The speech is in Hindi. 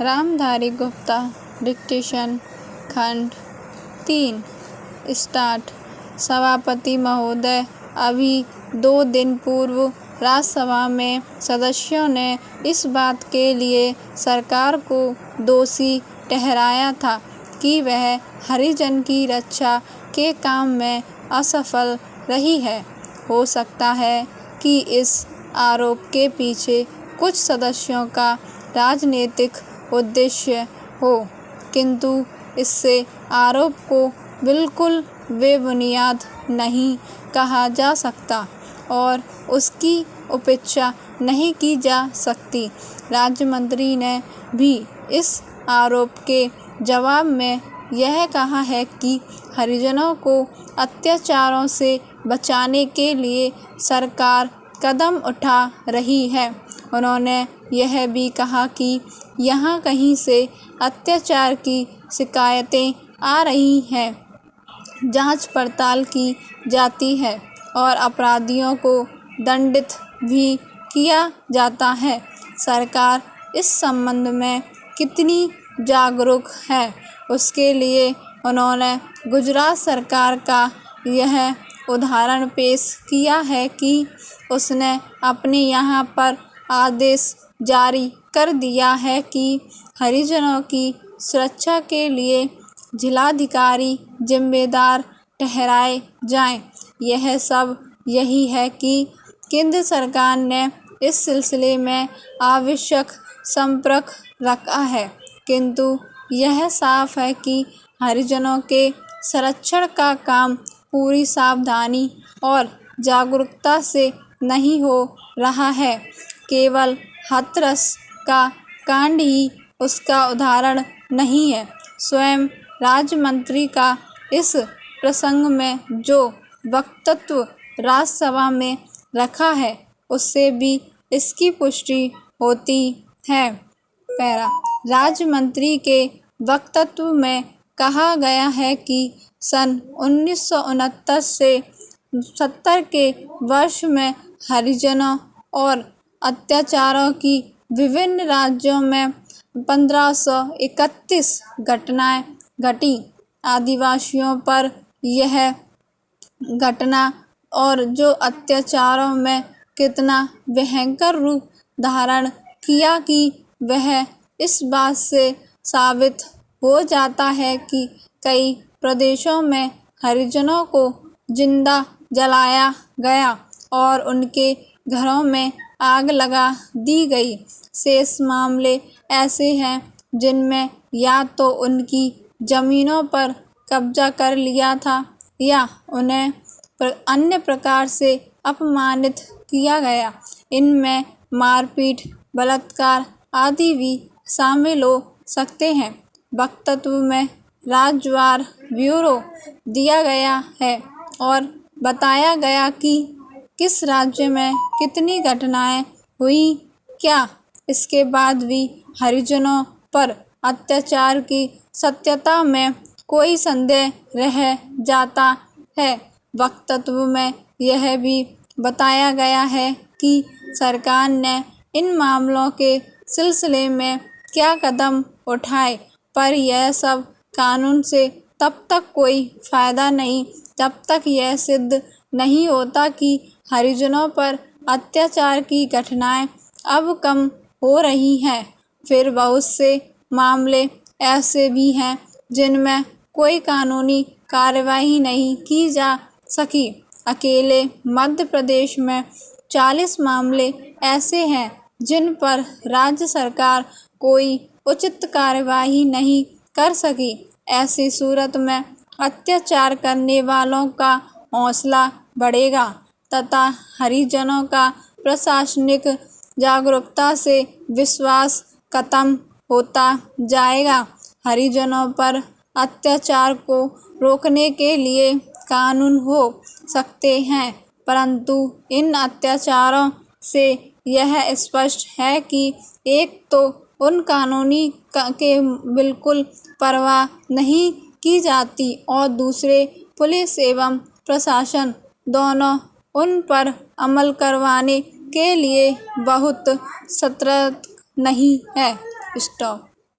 रामधारी गुप्ता डिक्टेशन खंड 3 स्टार्ट। सभापति महोदय, अभी 2 दिन पूर्व राज्यसभा में सदस्यों ने इस बात के लिए सरकार को दोषी ठहराया था कि वह हरिजन की रक्षा के काम में असफल रही है। हो सकता है कि इस आरोप के पीछे कुछ सदस्यों का राजनीतिक उद्देश्य हो, किंतु इससे आरोप को बिल्कुल बेबुनियाद नहीं कहा जा सकता और उसकी उपेक्षा नहीं की जा सकती। राज्य मंत्री ने भी इस आरोप के जवाब में यह कहा है कि हरिजनों को अत्याचारों से बचाने के लिए सरकार कदम उठा रही है। उन्होंने यह भी कहा कि यहाँ कहीं से अत्याचार की शिकायतें आ रही हैं, जांच पड़ताल की जाती है और अपराधियों को दंडित भी किया जाता है। सरकार इस संबंध में कितनी जागरूक है, उसके लिए उन्होंने गुजरात सरकार का यह उदाहरण पेश किया है कि उसने अपने यहाँ पर आदेश जारी कर दिया है कि हरिजनों की सुरक्षा के लिए जिलाधिकारी जिम्मेदार ठहराए जाएं। यह सब यही है कि केंद्र सरकार ने इस सिलसिले में आवश्यक संपर्क रखा है, किंतु यह साफ है कि हरिजनों के संरक्षण का काम पूरी सावधानी और जागरूकता से नहीं हो रहा है। केवल हाथरस का कांड ही उसका उदाहरण नहीं है। स्वयं राज्य मंत्री का इस प्रसंग में जो वक्तव्य राज्यसभा में रखा है, उससे भी इसकी पुष्टि होती है। पैरा राज्य मंत्री के वक्तव्य में कहा गया है कि सन 1969 से 70 के वर्ष में हरिजनों और अत्याचारों की विभिन्न राज्यों में 1531 घटनाएं घटी। आदिवासियों पर यह घटना और जो अत्याचारों में कितना भयंकर रूप धारण किया कि वह इस बात से साबित हो जाता है कि कई प्रदेशों में हरिजनों को जिंदा जलाया गया और उनके घरों में आग लगा दी गई। शेष मामले ऐसे हैं जिनमें या तो उनकी जमीनों पर कब्जा कर लिया था या उन्हें अन्य प्रकार से अपमानित किया गया। इनमें मारपीट, बलात्कार आदि भी शामिल हो सकते हैं। वक्तव्य में राज्यवार ब्यूरो दिया गया है और बताया गया कि किस राज्य में कितनी घटनाएं हुई। क्या इसके बाद भी हरिजनों पर अत्याचार की सत्यता में कोई संदेह रह जाता है? वक्तव्य में यह भी बताया गया है कि सरकार ने इन मामलों के सिलसिले में क्या कदम उठाए, पर यह सब कानून से तब तक कोई फायदा नहीं जब तक यह सिद्ध नहीं होता कि हरिजनों पर अत्याचार की घटनाएं अब कम हो रही हैं। फिर बहुत से मामले ऐसे भी हैं जिनमें कोई कानूनी कार्रवाई नहीं की जा सकी। अकेले मध्य प्रदेश में 40 मामले ऐसे हैं जिन पर राज्य सरकार कोई उचित कार्रवाई नहीं कर सकी। ऐसी सूरत में अत्याचार करने वालों का हौसला बढ़ेगा तथा हरिजनों का प्रशासनिक जागरूकता से विश्वास खत्म होता जाएगा। हरिजनों पर अत्याचार को रोकने के लिए कानून हो सकते हैं, परंतु इन अत्याचारों से यह स्पष्ट है कि एक तो उन कानूनी के बिल्कुल परवाह नहीं की जाती और दूसरे पुलिस एवं प्रशासन दोनों उन पर अमल करवाने के लिए बहुत सतर्क नहीं है। स्टॉप।